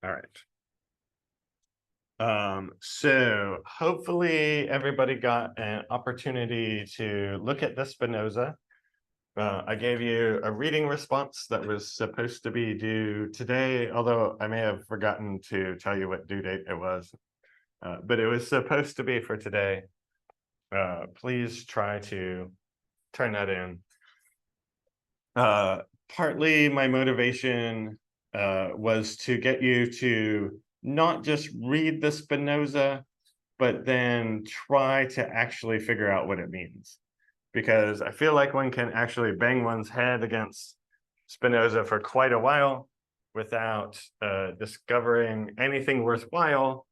All right. So hopefully everybody got an opportunity to look at the Spinoza. I gave you a reading response that was supposed to be due today, although I may have forgotten to tell you what due date it was, but it was supposed to be for today. Please try to turn that in. Partly my motivation was to get you to not just read the Spinoza, but then try to actually figure out what it means. Because I feel like one can actually bang one's head against Spinoza for quite a while without discovering anything worthwhile.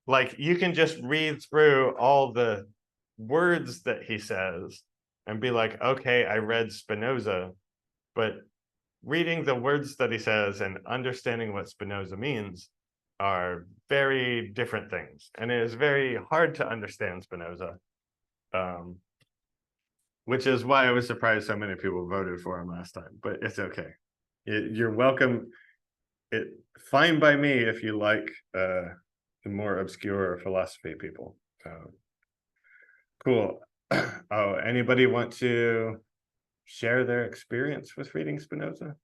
Like you can just read through all the words that he says and be like, okay, I read Spinoza, but reading the words that he says and understanding what Spinoza means are very different things. And it is very hard to understand Spinoza, which is why I was surprised so many people voted for him last time, but it's okay. You're welcome. Fine by me if you like the more obscure philosophy people. Cool. Oh, anybody want to share their experience with reading Spinoza?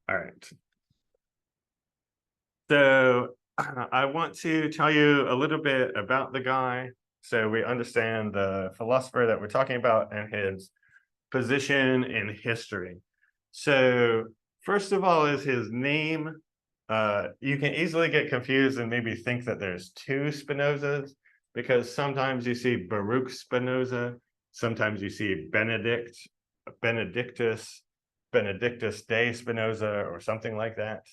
All right. So I want to tell you a little bit about the guy so we understand the philosopher that we're talking about and his position in history. So first of all is his name. You can easily get confused and maybe think that there's two Spinozas, because sometimes you see Baruch Spinoza, sometimes you see Benedictus de Spinoza, or something like that.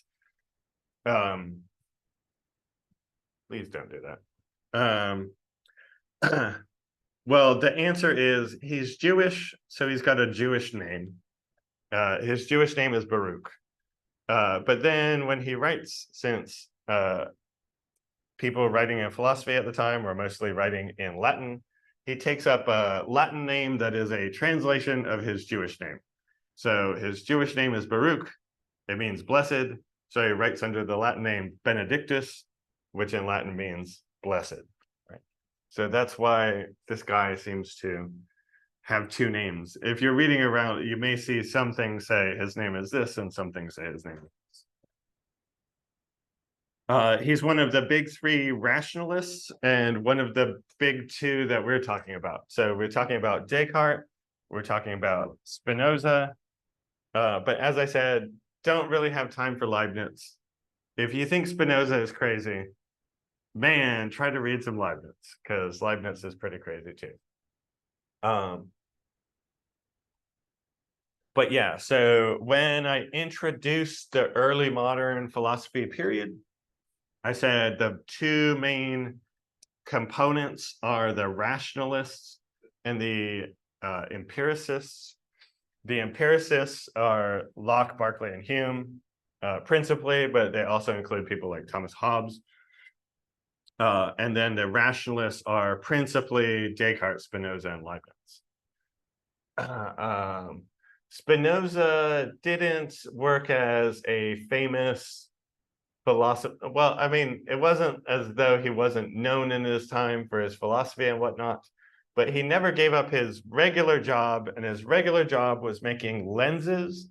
Please don't do that. Well, the answer is he's Jewish, so he's got a Jewish name. His Jewish name is Baruch. But then when he writes, since people writing in philosophy at the time were mostly writing in Latin, he takes up a Latin name that is a translation of his Jewish name. So his Jewish name is Baruch. It means blessed. So he writes under the Latin name Benedictus, which in Latin means blessed. Right? So that's why this guy seems to have two names. If you're reading around, you may see some things say his name is this and some things say his name is this. He's one of the big three rationalists and one of the big two that we're talking about. So we're talking about Descartes, we're talking about Spinoza, but as I said, don't really have time for Leibniz. If you think Spinoza is crazy, man, try to read some Leibniz, because Leibniz is pretty crazy too. But yeah, so when I introduced the early modern philosophy period, I said the two main components are the rationalists and the empiricists. The empiricists are Locke, Berkeley, and Hume, principally, but they also include people like Thomas Hobbes. And then the rationalists are principally Descartes, Spinoza, and Leibniz. Spinoza didn't work as a famous philosopher. Well, I mean, it wasn't as though he wasn't known in his time for his philosophy and whatnot, but he never gave up his regular job, and his regular job was making lenses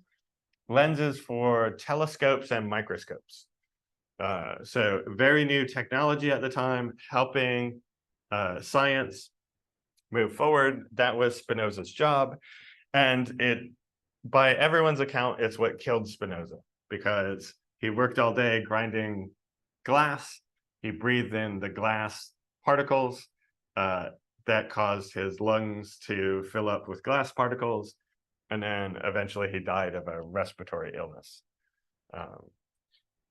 for telescopes and microscopes. So very new technology at the time, helping science move forward. That was Spinoza's job. And it, by everyone's account, it's what killed Spinoza, because he worked all day grinding glass. He breathed in the glass particles that caused his lungs to fill up with glass particles. And then eventually he died of a respiratory illness.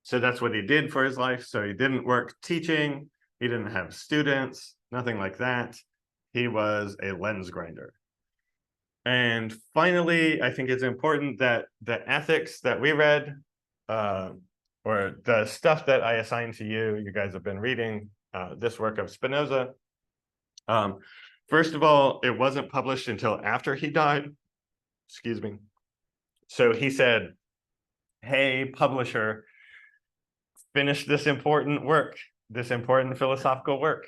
So that's what he did for his life. So he didn't work teaching. He didn't have students, nothing like that. He was a lens grinder. And finally, I think it's important that the ethics that we read, or the stuff that I assigned to you, you guys have been reading this work of Spinoza. First of all, it wasn't published until after he died. Excuse me. So he said, hey, publisher, finish this important work, this important philosophical work.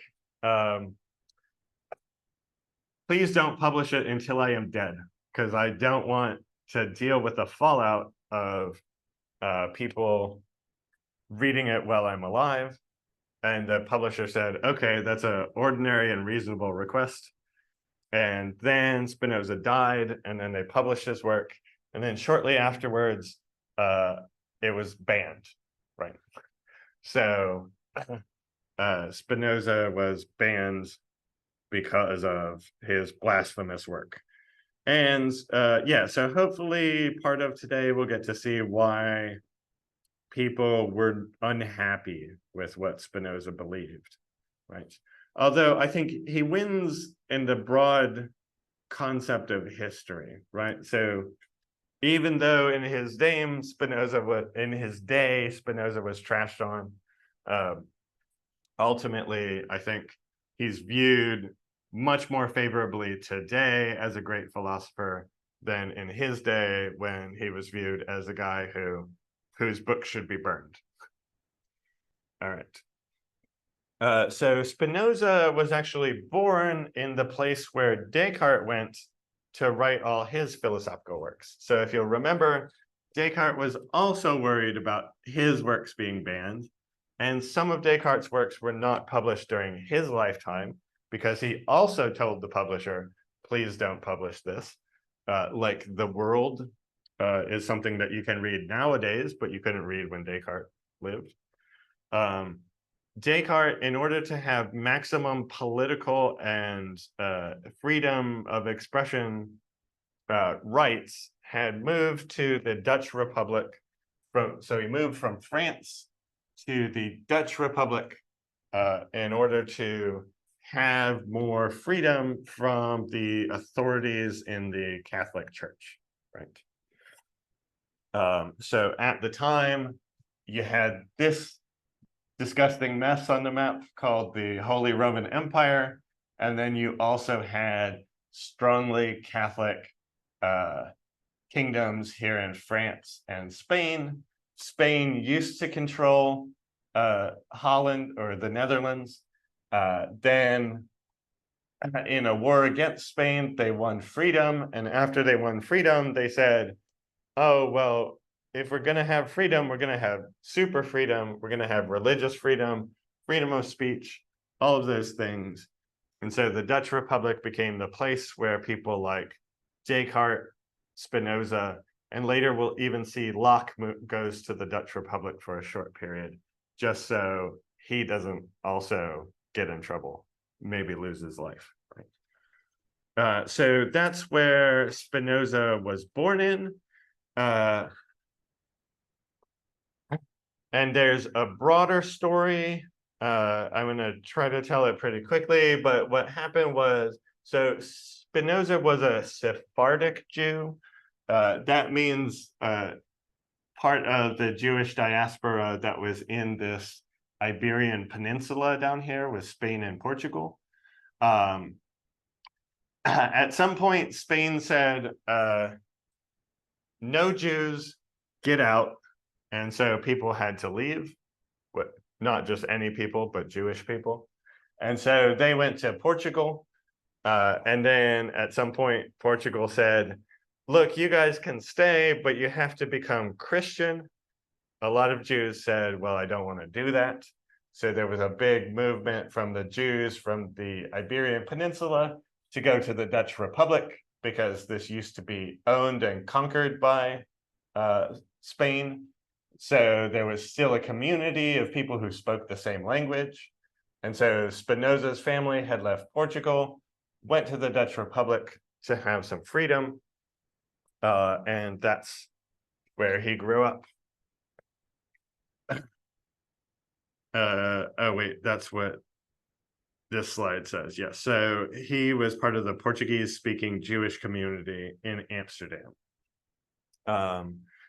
Please don't publish it until I am dead, because I don't want to deal with the fallout of people reading it while I'm alive. And the publisher said, okay, that's an ordinary and reasonable request. And then Spinoza died, and then they published his work. And then shortly afterwards, it was banned, right? So Spinoza was banned because of his blasphemous work. And yeah, so hopefully part of today we'll get to see why people were unhappy with what Spinoza believed, right? Although I think he wins in the broad concept of history, right? So even though in his day Spinoza was trashed on, ultimately I think he's viewed much more favorably today as a great philosopher than in his day, when he was viewed as a guy whose book should be burned. All right. So Spinoza was actually born in the place where Descartes went to write all his philosophical works. So if you'll remember, Descartes was also worried about his works being banned, and some of Descartes' works were not published during his lifetime because he also told the publisher, please don't publish this. Like The World is something that you can read nowadays, but you couldn't read when Descartes lived. Descartes, in order to have maximum political and freedom of expression rights, had moved to the Dutch Republic. So he moved from France to the Dutch Republic in order to have more freedom from the authorities in the Catholic Church, right? So at the time, you had this disgusting mess on the map called the Holy Roman Empire, and then you also had strongly Catholic kingdoms here in France and Spain. Spain used to control Holland or the Netherlands. Then in a war against Spain, they won freedom, and after they won freedom, they said, oh, well, if we're going to have freedom, we're going to have super freedom, we're going to have religious freedom, freedom of speech, all of those things. And so the Dutch Republic became the place where people like Descartes, Spinoza, and later we'll even see Locke goes to the Dutch Republic for a short period, just so he doesn't also get in trouble, maybe lose his life. Right? So that's where Spinoza was born in. And there's a broader story. I'm going to try to tell it pretty quickly, but what happened was, so Spinoza was a Sephardic Jew. That means part of the Jewish diaspora that was in this Iberian Peninsula down here with Spain and Portugal. At some point, Spain said, no Jews, get out. And so people had to leave, not just any people, but Jewish people. And so they went to Portugal. And then at some point, Portugal said, look, you guys can stay, but you have to become Christian. A lot of Jews said, well, I don't want to do that. So there was a big movement from the Jews from the Iberian Peninsula to go to the Dutch Republic, because this used to be owned and conquered by Spain. So there was still a community of people who spoke the same language. And so Spinoza's family had left Portugal, went to the Dutch Republic to have some freedom. And that's where he grew up. Oh, wait, that's what this slide says. Yes. So he was part of the Portuguese-speaking Jewish community in Amsterdam.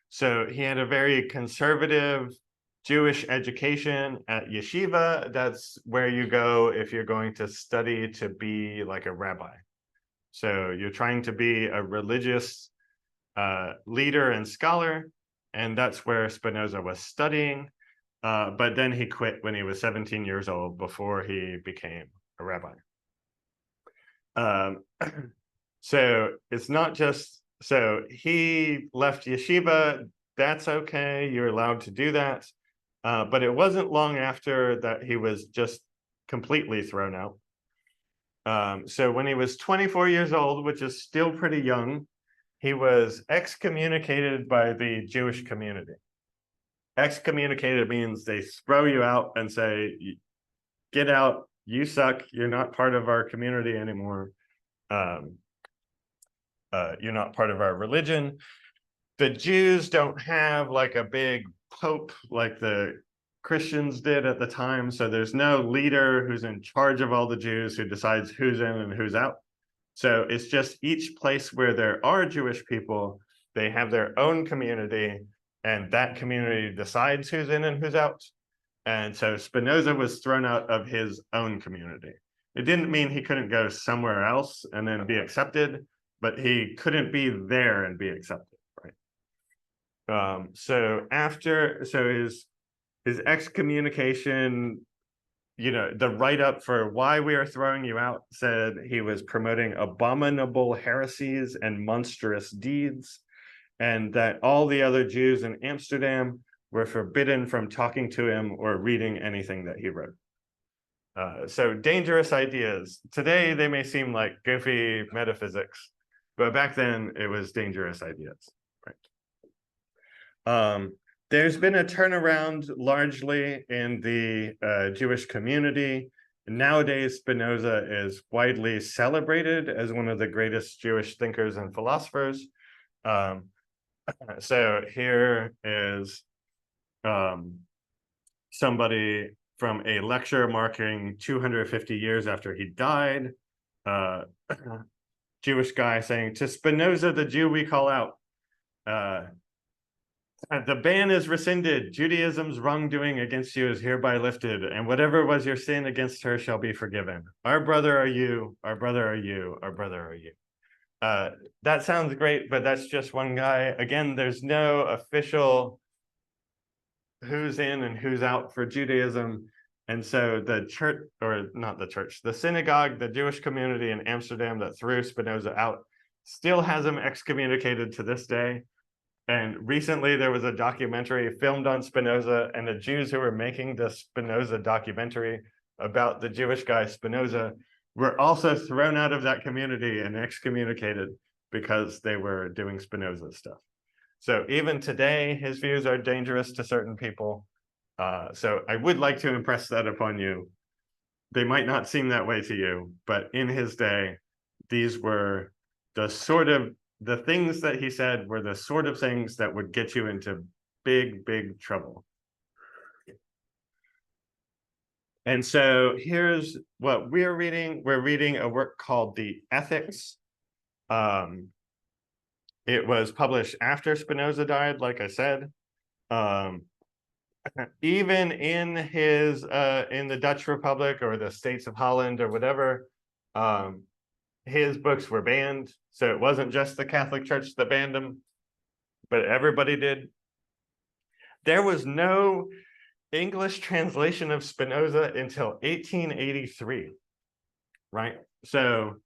So he had a very conservative Jewish education at yeshiva. That's where you go if you're going to study to be like a rabbi. So you're trying to be a religious leader and scholar, and that's where Spinoza was studying. But then he quit when he was 17 years old before he became a rabbi. So it's not just, so he left yeshiva, that's okay, you're allowed to do that. But it wasn't long after that he was just completely thrown out. So when he was 24 years old, which is still pretty young, he was excommunicated by the Jewish community. Excommunicated means they throw you out and say, get out, you suck, you're not part of our community anymore. You're not part of our religion. The Jews don't have like a big pope like the Christians did at the time. So there's no leader who's in charge of all the Jews who decides who's in and who's out. So it's just each place where there are Jewish people, they have their own community, and that community decides who's in and who's out. And so Spinoza was thrown out of his own community. It didn't mean he couldn't go somewhere else and then be accepted, but he couldn't be there and be accepted, right? So his excommunication, the write-up for why we are throwing you out said he was promoting abominable heresies and monstrous deeds, and that all the other Jews in Amsterdam were forbidden from talking to him or reading anything that he wrote. So dangerous ideas. Today, they may seem like goofy metaphysics, but back then it was dangerous ideas, right? There's been a turnaround largely in the Jewish community. Nowadays, Spinoza is widely celebrated as one of the greatest Jewish thinkers and philosophers. So here is somebody from a lecture marking 250 years after he died, Jewish guy saying, to Spinoza, the Jew we call out, the ban is rescinded, Judaism's wrongdoing against you is hereby lifted, and whatever was your sin against her shall be forgiven. Our brother are you, our brother are you, our brother are you. That sounds great, but that's just one guy. Again, there's no official who's in and who's out for Judaism. And so the church, or not the church, the synagogue, the Jewish community in Amsterdam that threw Spinoza out still has him excommunicated to this day. And recently there was a documentary filmed on Spinoza, and the Jews who were making the Spinoza documentary about the Jewish guy Spinoza were also thrown out of that community and excommunicated because they were doing Spinoza stuff. So even today, his views are dangerous to certain people. So I would like to impress that upon you. They might not seem that way to you, but in his day, these were the things that he said were the sort of things that would get you into big, big trouble. And so here's what we're reading. We're reading a work called The Ethics. It was published after Spinoza died, like I said. Even in the Dutch Republic or the States of Holland or whatever, his books were banned. So it wasn't just the Catholic Church that banned them, but everybody did. There was no English translation of Spinoza until 1883, right? So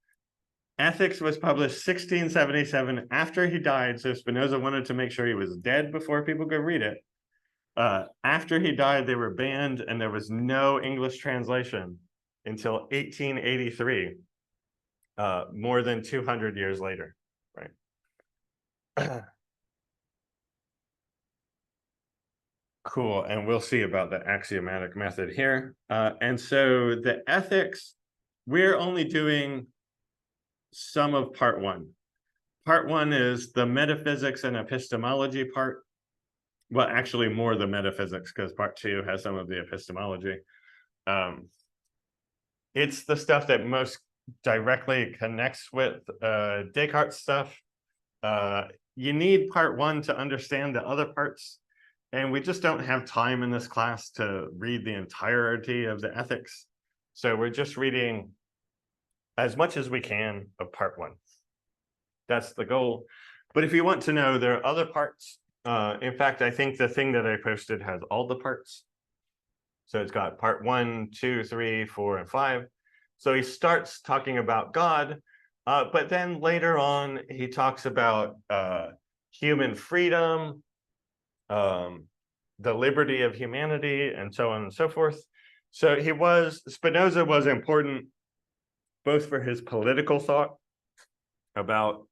Ethics was published 1677 after he died. So Spinoza wanted to make sure he was dead before people could read it. After he died, they were banned, and there was no English translation until 1883, more than 200 years later, right? Cool, and we'll see about the axiomatic method here. And so the ethics, we're only doing some of part one. Part one is the metaphysics and epistemology part. Well, actually more the metaphysics, because part two has some of the epistemology. It's the stuff that most directly connects with Descartes' stuff. You need part one to understand the other parts. And we just don't have time in this class to read the entirety of the ethics. So we're just reading as much as we can of part one. That's the goal. But if you want to know, there are other parts. In fact, I think the thing that I posted has all the parts. So it's got part 1, 2, 3, 4, and 5. So he starts talking about God, but then later on, he talks about human freedom, the liberty of humanity, and so on and so forth. So Spinoza was important both for his political thought about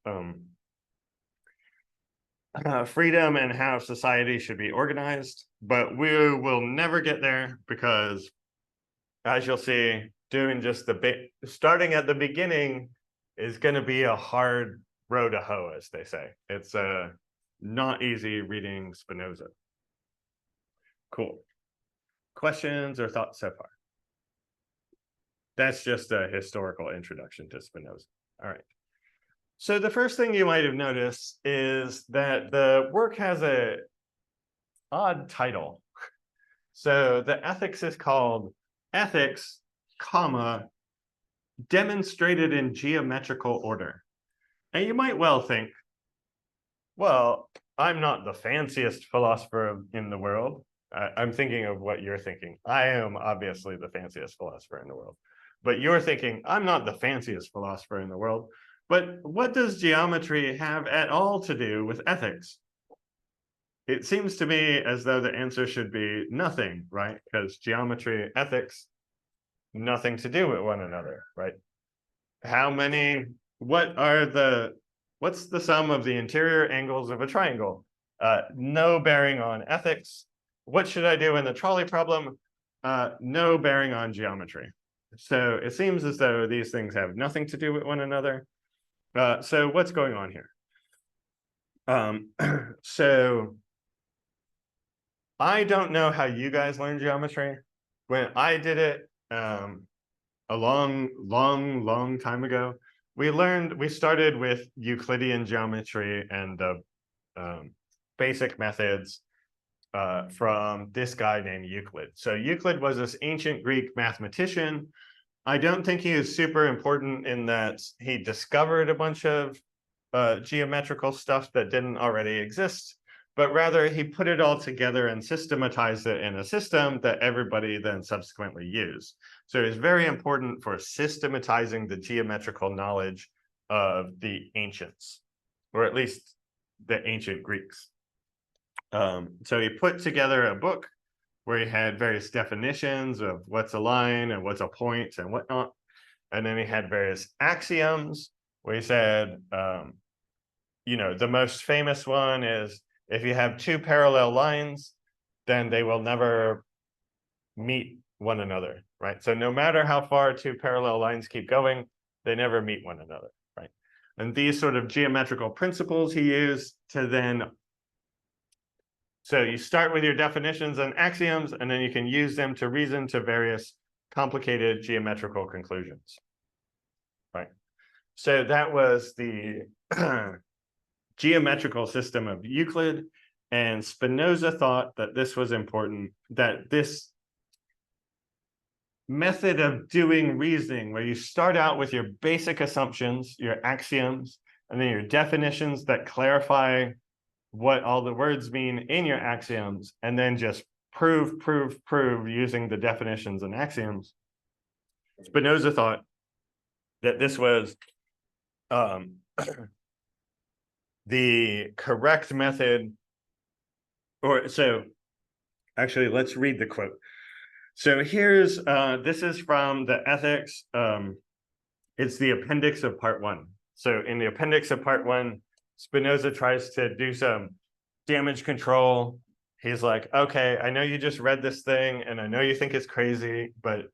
freedom and how society should be organized, but we will never get there because, as you'll see, doing just starting at the beginning is going to be a hard row to hoe, as they say. It's not easy reading Spinoza. Cool. Questions or thoughts so far? That's just a historical introduction to Spinoza. All right. So the first thing you might have noticed is that the work has a odd title. So the ethics is called Ethics, Demonstrated in Geometrical Order. And you might well think, well, I'm not the fanciest philosopher in the world. I'm thinking of what you're thinking. I am obviously the fanciest philosopher in the world. But you're thinking, I'm not the fanciest philosopher in the world. But what does geometry have at all to do with ethics? It seems to me as though the answer should be nothing, right? Because geometry, ethics, nothing to do with one another, right? What's the sum of the interior angles of a triangle? No bearing on ethics. What should I do in the trolley problem? No bearing on geometry. So it seems as though these things have nothing to do with one another. So what's going on here? So I don't know how you guys learn geometry. When I did it a long time ago, we started with Euclidean geometry and the basic methods from this guy named Euclid. So Euclid was this ancient Greek mathematician. I don't think he is super important in that he discovered a bunch of geometrical stuff that didn't already exist, but rather he put it all together and systematized it in a system that everybody then subsequently used. So it's very important for systematizing the geometrical knowledge of the ancients, or at least the ancient Greeks. So he put together a book where he had various definitions of what's a line and what's a point and whatnot. And then he had various axioms where he said, the most famous one is if you have two parallel lines, then they will never meet one another, right? So no matter how far two parallel lines keep going, they never meet one another, right? And these sort of geometrical principles he used to then, so you start with your definitions and axioms, and then you can use them to reason to various complicated geometrical conclusions, right? So that was the geometrical system of Euclid, and Spinoza thought that this was important, that this method of doing reasoning, where you start out with your basic assumptions, your axioms, and then your definitions that clarify what all the words mean in your axioms, and then just prove using the definitions and axioms. Spinoza thought that this was the correct method, actually, let's read the quote. So here's, this is from the Ethics. It's the appendix of part 1. So in the appendix of part 1, Spinoza tries to do some damage control. He's like, okay, I know you just read this thing and I know you think it's crazy, but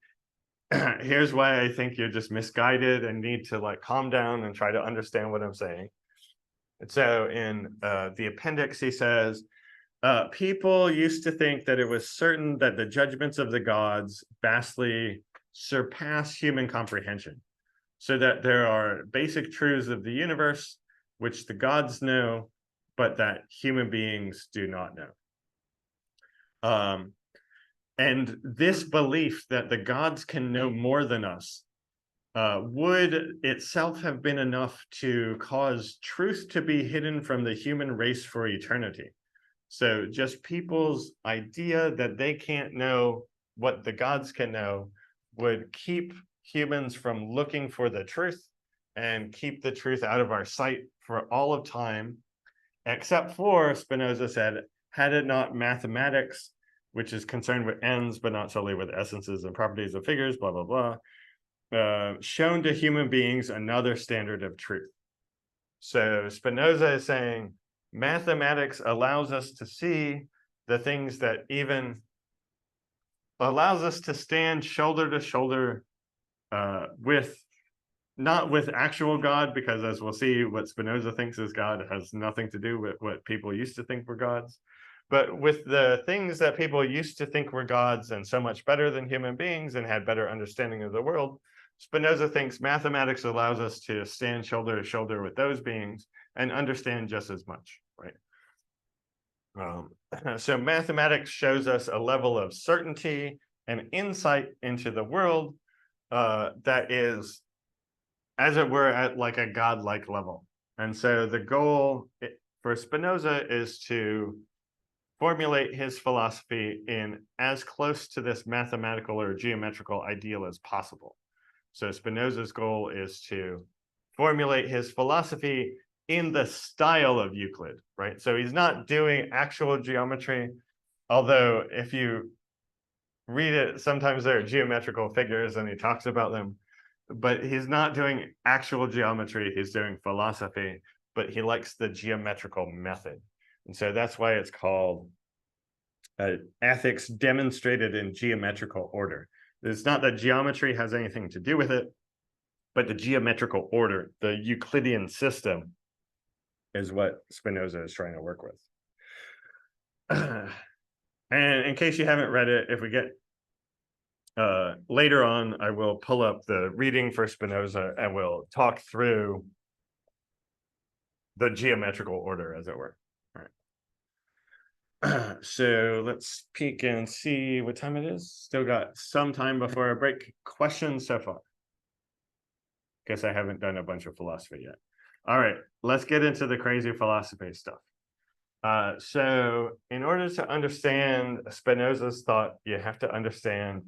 here's why I think you're just misguided and need to calm down and try to understand what I'm saying. And so in the appendix, he says, people used to think that it was certain that the judgments of the gods vastly surpass human comprehension, so that there are basic truths of the universe which the gods know, but that human beings do not know. And this belief that the gods can know more than us would itself have been enough to cause truth to be hidden from the human race for eternity? So just people's idea that they can't know what the gods can know would keep humans from looking for the truth and keep the truth out of our sight for all of time, except for, Spinoza said, had it not mathematics, which is concerned with ends, but not solely with essences and properties of figures, blah, blah, blah, shown to human beings another standard of truth. So Spinoza is saying mathematics allows us to see the things that even allows us to stand shoulder to shoulder with not with actual God, because as we'll see, what Spinoza thinks is God has nothing to do with what people used to think were gods, but with the things that people used to think were gods and so much better than human beings and had better understanding of the world. Spinoza thinks mathematics allows us to stand shoulder to shoulder with those beings and understand just as much, right? So mathematics shows us a level of certainty and insight into the world that is, as it were, at like a godlike level. And so the goal for Spinoza is to formulate his philosophy in as close to this mathematical or geometrical ideal as possible. So Spinoza's goal is to formulate his philosophy in the style of Euclid, right? So he's not doing actual geometry, although if you read it, sometimes there are geometrical figures and he talks about them, but he's not doing actual geometry, he's doing philosophy, but he likes the geometrical method. And so that's why it's called ethics demonstrated in geometrical order. It's not that geometry has anything to do with it, but the geometrical order, the Euclidean system, is what Spinoza is trying to work with. And in case you haven't read it, if we get later on, I will pull up the reading for Spinoza and we'll talk through the geometrical order, as it were. All right. So let's peek and see what time it is. Still got some time before our break. Questions so far? Guess I haven't done a bunch of philosophy yet. All right, let's get into the crazy philosophy stuff. So in order to understand Spinoza's thought, you have to understand,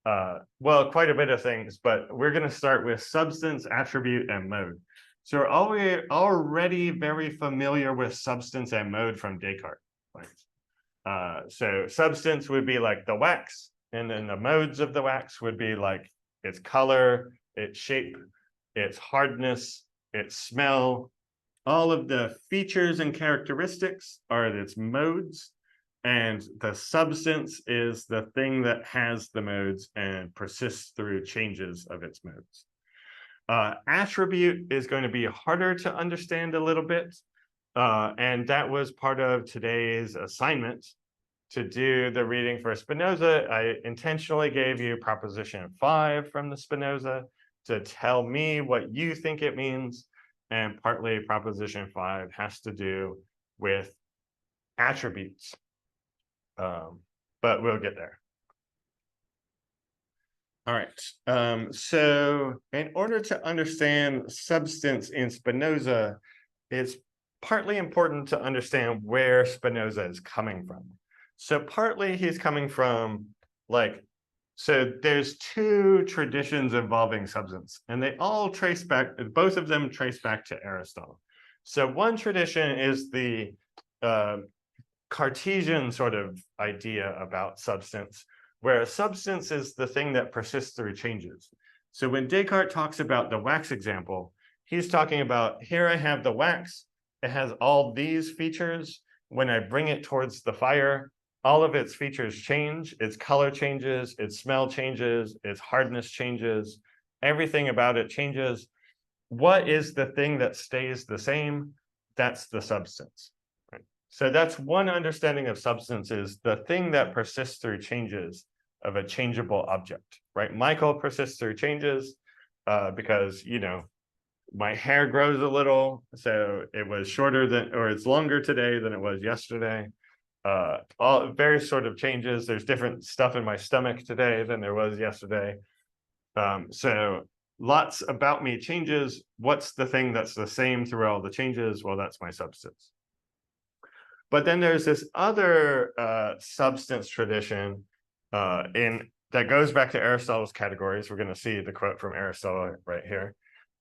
well, quite a bit of things, but we're going to start with substance, attribute, and mode. So we're already very familiar with substance and mode from Descartes. Right? So substance would be like the wax, and then the modes of the wax would be like its color, its shape, its hardness, its smell. All of the features and characteristics are its modes, and the substance is the thing that has the modes and persists through changes of its modes. Attribute is going to be harder to understand a little bit, and that was part of today's assignment. To do the reading for Spinoza, I intentionally gave you proposition 5 from the Spinoza to tell me what you think it means, and partly proposition 5 has to do with attributes, but we'll get there. All right, so in order to understand substance in Spinoza, it's partly important to understand where Spinoza is coming from. So partly he's coming from, like, so there's two traditions involving substance, and they all trace back, both of them trace back to Aristotle. So one tradition is the Cartesian sort of idea about substance, where substance is the thing that persists through changes. So when Descartes talks about the wax example, he's talking about, here I have the wax, it has all these features. When I bring it towards the fire, all of its features change, its color changes, its smell changes, its hardness changes, everything about it changes. What is the thing that stays the same? That's the substance. Right? So that's one understanding of substance, is the thing that persists through changes of a changeable object, right? Michael persists through changes because, you know, my hair grows a little, so it was shorter than, or it's longer today than it was yesterday. All various sort of changes. There's different stuff in my stomach today than there was yesterday. So lots about me changes. What's the thing that's the same through all the changes? Well, that's my substance. But then there's this other substance tradition that goes back to Aristotle's categories. We're going to see the quote from Aristotle right here.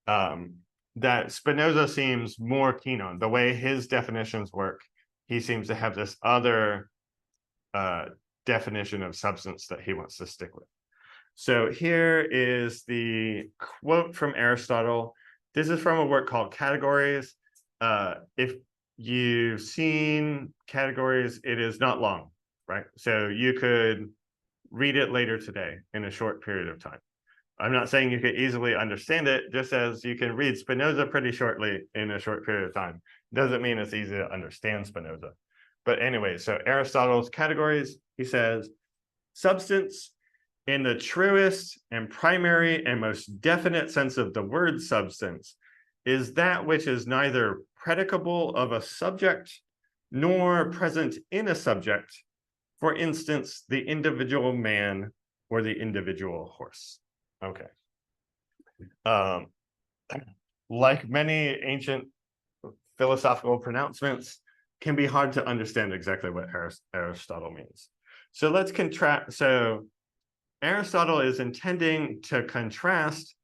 That Spinoza seems more keen on. The way his definitions work, he seems to have this other definition of substance that he wants to stick with. So here is the quote from Aristotle. This is from a work called Categories. If you've seen Categories, it is not long, right? So you could read it later today in a short period of time. I'm not saying you could easily understand it, just as you can read Spinoza pretty shortly in a short period of time. Doesn't mean it's easy to understand Spinoza. But anyway, so Aristotle's Categories, he says, substance in the truest and primary and most definite sense of the word substance is that which is neither predicable of a subject nor present in a subject, for instance, the individual man or the individual horse. Okay. Like many ancient philosophical pronouncements, can be hard to understand exactly what Aristotle means. So let's contrast. So Aristotle is intending to contrast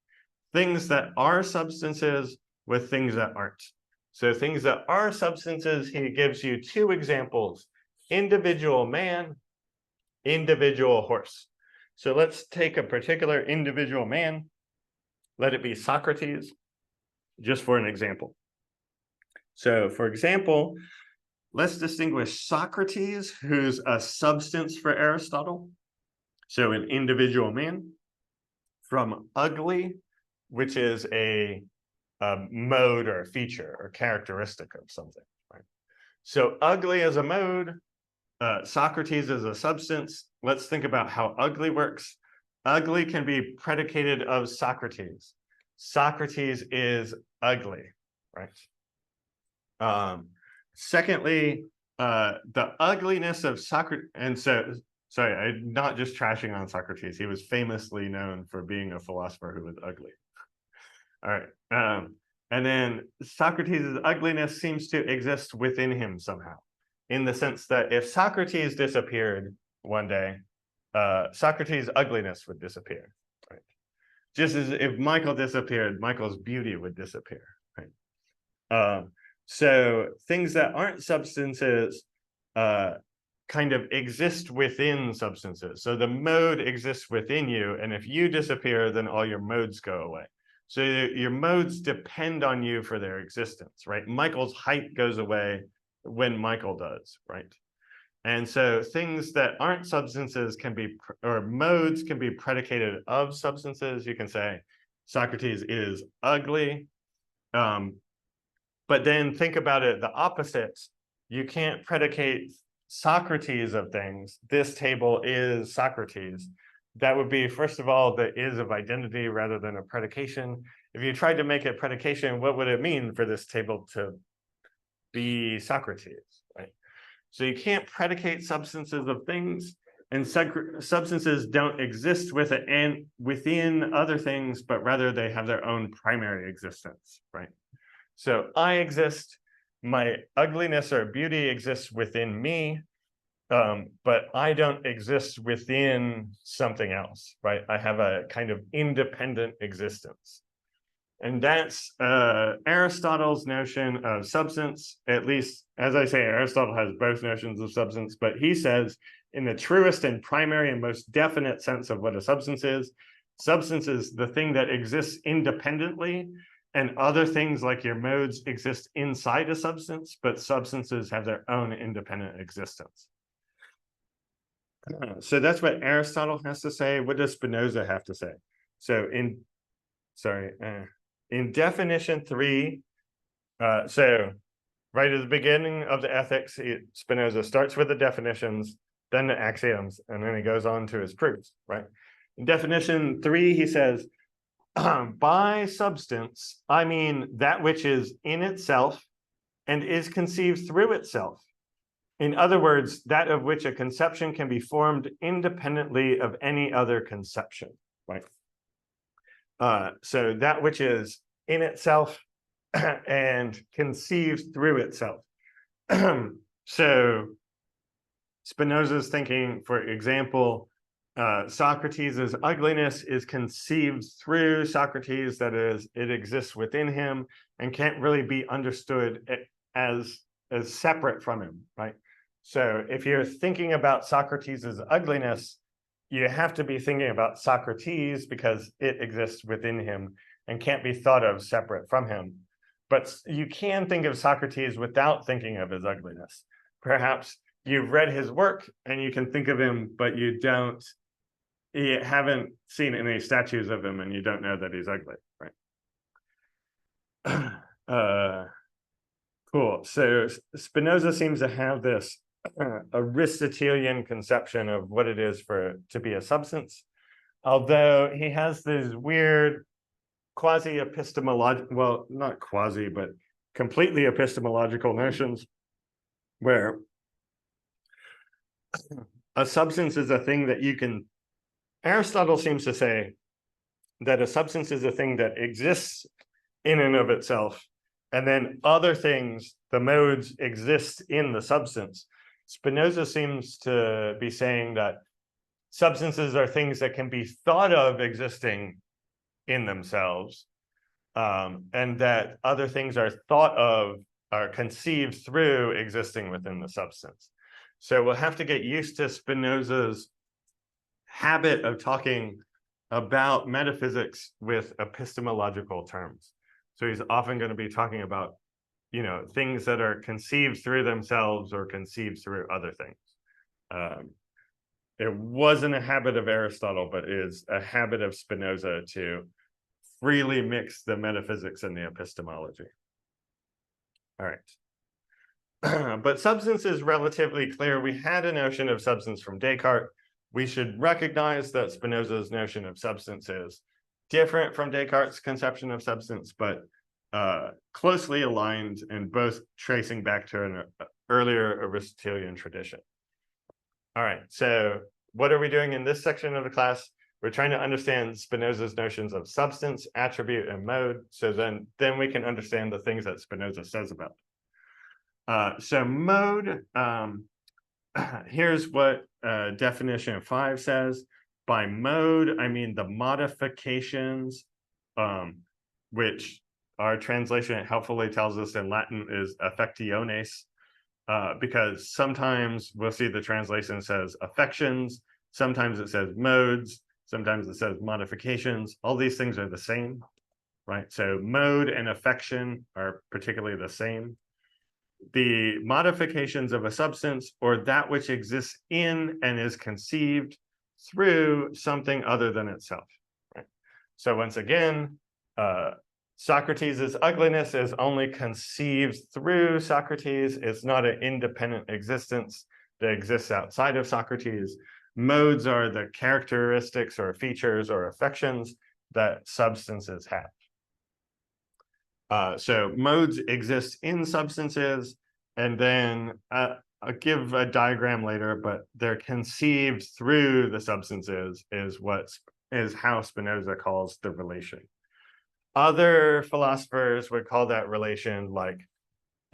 things that are substances with things that aren't. So things that are substances, he gives you two examples: individual man, individual horse. So let's take a particular individual man. Let it be Socrates, just for an example. So for example, let's distinguish Socrates, who's a substance for Aristotle, so an individual man, from ugly, which is a mode or a feature or characteristic of something, right? So ugly as a mode, Socrates is a substance. Let's think about how ugly works. Ugly can be predicated of Socrates. Socrates is ugly, right? Secondly, the ugliness of Socrates, and so, sorry, I'm not just trashing on Socrates. He was famously known for being a philosopher who was ugly. All right. And then Socrates' ugliness seems to exist within him somehow, in the sense that if Socrates disappeared one day, Socrates' ugliness would disappear, right? Just as if Michael disappeared, Michael's beauty would disappear, right? So things that aren't substances kind of exist within substances. So the mode exists within you, and if you disappear, then all your modes go away. So your modes depend on you for their existence, right? Michael's height goes away when Michael does, right? And so things that aren't substances can be, or modes can be predicated of substances. You can say Socrates is ugly. But then think about it the opposite. You can't predicate Socrates of things. This table is Socrates. That would be, first of all, the is of identity rather than a predication. If you tried to make a predication, what would it mean for this table to be Socrates, right? So you can't predicate substances of things, and substances don't exist within other things, but rather they have their own primary existence, right? So I exist, my ugliness or beauty exists within me, but I don't exist within something else, right? I have a kind of independent existence. And that's Aristotle's notion of substance. At least, as I say, Aristotle has both notions of substance, but he says in the truest and primary and most definite sense of what a substance is the thing that exists independently, and other things like your modes exist inside a substance, but substances have their own independent existence. So that's what Aristotle has to say. What does Spinoza have to say? So in definition 3, so right at the beginning of the Ethics, Spinoza starts with the definitions, then the axioms, and then he goes on to his proofs, right? In definition 3, he says, by substance, I mean that which is in itself and is conceived through itself. In other words, that of which a conception can be formed independently of any other conception, right? So that which is in itself and conceives through itself. So Spinoza's thinking, for example, Socrates' ugliness is conceived through Socrates, that is, it exists within him and can't really be understood as separate from him, right? So if you're thinking about Socrates' ugliness, you have to be thinking about Socrates because it exists within him and can't be thought of separate from him. But you can think of Socrates without thinking of his ugliness. Perhaps you've read his work and you can think of him, but you haven't seen any statues of him and you don't know that he's ugly, right? Cool. So Spinoza seems to have this Aristotelian conception of what it is to be a substance, although he has these weird quasi-epistemological, well, not quasi, but completely epistemological notions where a substance is a thing that you can. Aristotle seems to say that a substance is a thing that exists in and of itself, and then other things, the modes, exist in the substance. Spinoza seems to be saying that substances are things that can be thought of existing in themselves, and that other things are thought of, are conceived through existing within the substance. So we'll have to get used to Spinoza's habit of talking about metaphysics with epistemological terms. So he's often going to be talking about, things that are conceived through themselves or conceived through other things. It wasn't a habit of Aristotle, but is a habit of Spinoza to freely mix the metaphysics and the epistemology. All right. But substance is relatively clear. We had a notion of substance from Descartes. We should recognize that Spinoza's notion of substance is different from Descartes' conception of substance, but closely aligned and both tracing back to an earlier Aristotelian tradition. All right, so what are we doing in this section of the class? We're trying to understand Spinoza's notions of substance, attribute, and mode, so then we can understand the things that Spinoza says about it. So mode, here's what definition 5 says. By mode, I mean the modifications, which our translation helpfully tells us in Latin is affectiones, because sometimes we'll see the translation says affections, sometimes it says modes, sometimes it says modifications. All these things are the same, right? So mode and affection are particularly the same. The modifications of a substance, or that which exists in and is conceived through something other than itself, right? So once again, Socrates' ugliness is only conceived through Socrates. It's not an independent existence that exists outside of Socrates. Modes are the characteristics or features or affections that substances have. So modes exist in substances, and then I'll give a diagram later, but they're conceived through the substances is how Spinoza calls the relation. Other philosophers would call that relation like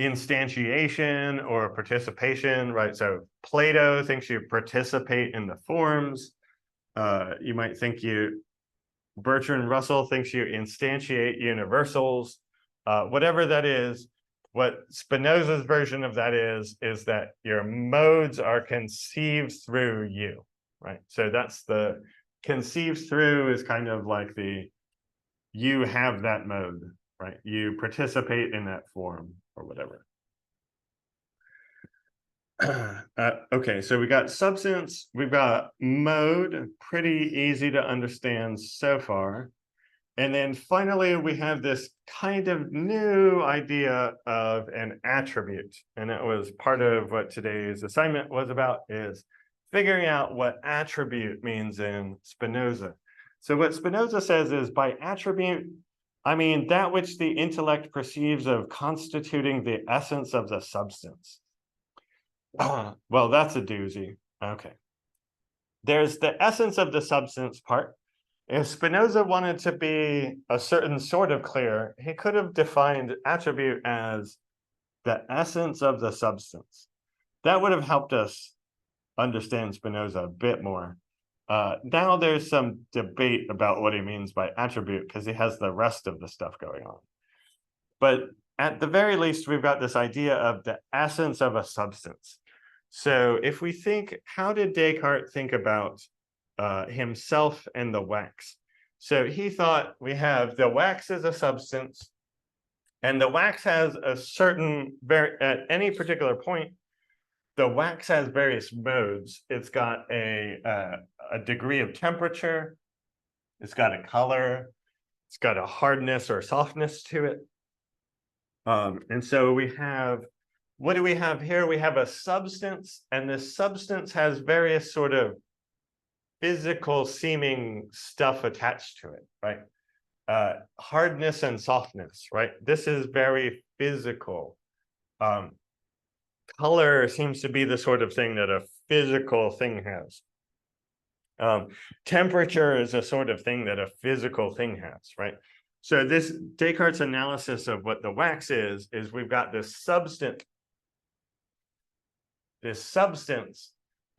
instantiation or participation, right? So Plato thinks you participate in the forms. You might think Bertrand Russell thinks you instantiate universals. Whatever that is, what Spinoza's version of that is that your modes are conceived through you, right? So that's the conceived through is kind of like you have that mode, right? You participate in that form or whatever. Okay, so we got substance, we've got mode, pretty easy to understand so far. And then finally, we have this kind of new idea of an attribute. And that was part of what today's assignment was about, is figuring out what attribute means in Spinoza. So what Spinoza says is, by attribute, I mean that which the intellect perceives of constituting the essence of the substance. Well, that's a doozy. Okay. There's the essence of the substance part, If Spinoza wanted to be a certain sort of clear, he could have defined attribute as the essence of the substance. That would have helped us understand Spinoza a bit more. Now there's some debate about what he means by attribute because he has the rest of the stuff going on. But at the very least, we've got this idea of the essence of a substance. So if we think, how did Descartes think about himself and the wax? So he thought we have the wax as a substance, and the wax has a certain, at any particular point, the wax has various modes. It's got a degree of temperature, it's got a color, it's got a hardness or softness to it. And so we have, what do we have here? We have a substance, and this substance has various sort of physical seeming stuff attached to it, right? Hardness and softness, right? This is very physical. Color seems to be the sort of thing that a physical thing has. Temperature is a sort of thing that a physical thing has, right? So this Descartes' analysis of what the wax is we've got this substance,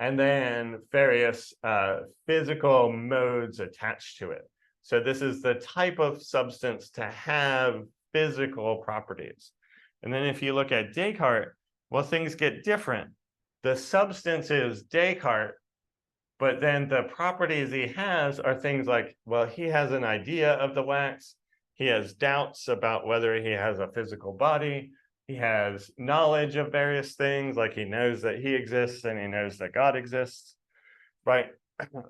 and then various physical modes attached to it. So this is the type of substance to have physical properties. And then if you look at Descartes, well, things get different. The substance is Descartes, but then the properties he has are things like, well, he has an idea of the wax. He has doubts about whether he has a physical body. He has knowledge of various things, like he knows that he exists and he knows that God exists, right?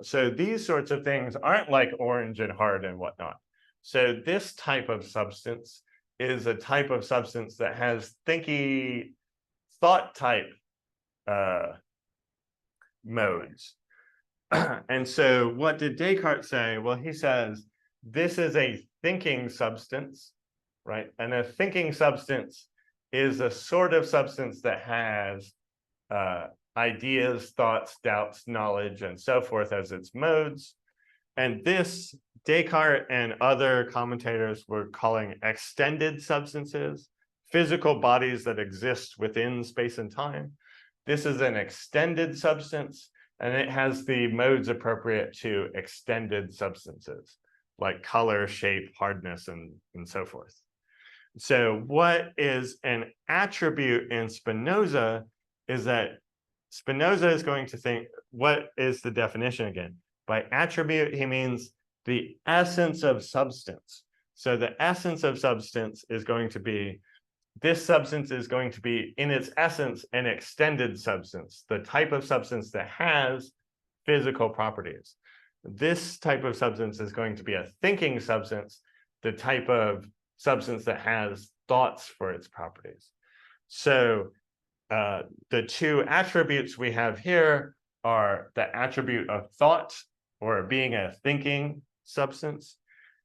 So these sorts of things aren't like orange and hard and whatnot. So this type of substance is a type of substance that has thinky, thought type modes. And so what did Descartes say? Well, he says, this is a thinking substance, right? And a thinking substance is a sort of substance that has ideas, thoughts, doubts, knowledge, and so forth as its modes. And this Descartes and other commentators were calling extended substances, physical bodies that exist within space and time. This is an extended substance, and it has the modes appropriate to extended substances, like color, shape, hardness, and so forth. So what is an attribute in Spinoza is that Spinoza is going to think, what is the definition again? By attribute, he means the essence of substance. So the essence of substance is going to be, this substance is going to be, in its essence, an extended substance, the type of substance that has physical properties. This type of substance is going to be a thinking substance, the type of substance that has thoughts for its properties. So the two attributes we have here are the attribute of thought, or being a thinking substance,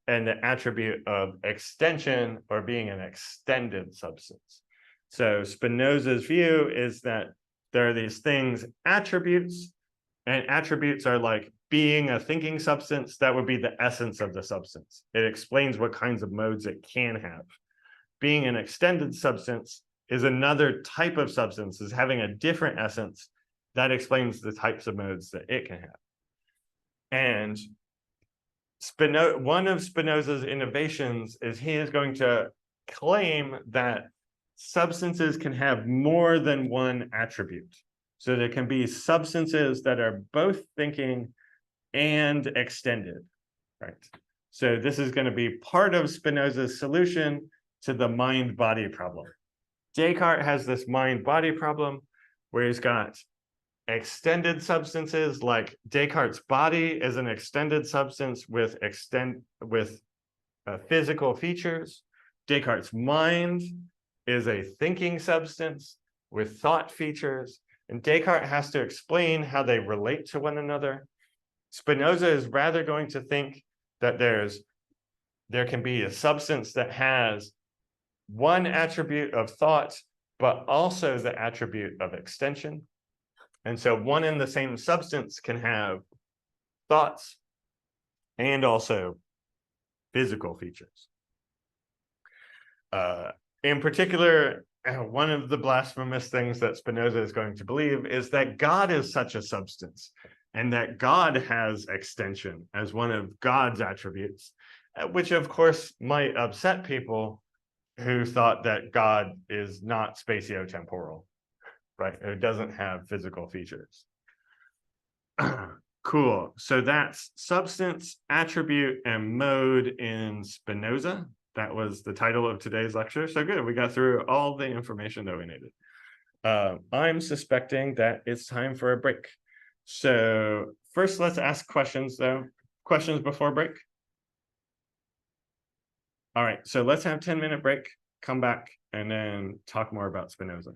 and the attribute of extension, or being an extended substance. So Spinoza's view is that there are these things, attributes, and attributes are like being a thinking substance. That would be the essence of the substance. It explains what kinds of modes it can have. Being an extended substance is another type of substance, is having a different essence that explains the types of modes that it can have. And one of Spinoza's innovations is he is going to claim that substances can have more than one attribute. So there can be substances that are both thinking and extended, right? So this is going to be part of Spinoza's solution to the mind-body problem. Descartes has this mind-body problem where he's got extended substances, like Descartes' body is an extended substance with physical features. Descartes' mind is a thinking substance with thought features, and Descartes has to explain how they relate to one another. Spinoza is rather going to think that there can be a substance that has one attribute of thought, but also the attribute of extension. And so one and the same substance can have thoughts and also physical features. In particular, one of the blasphemous things that Spinoza is going to believe is that God is such a substance, and that God has extension as one of God's attributes, which of course might upset people who thought that God is not spatiotemporal, right? Who doesn't have physical features. Cool. So that's substance, attribute, and mode in Spinoza. That was the title of today's lecture. So good. We got through all the information that we needed. I'm suspecting that it's time for a break. So first, let's ask questions, though. Questions before break? All right. So let's have a 10-minute break, come back, and then talk more about Spinoza.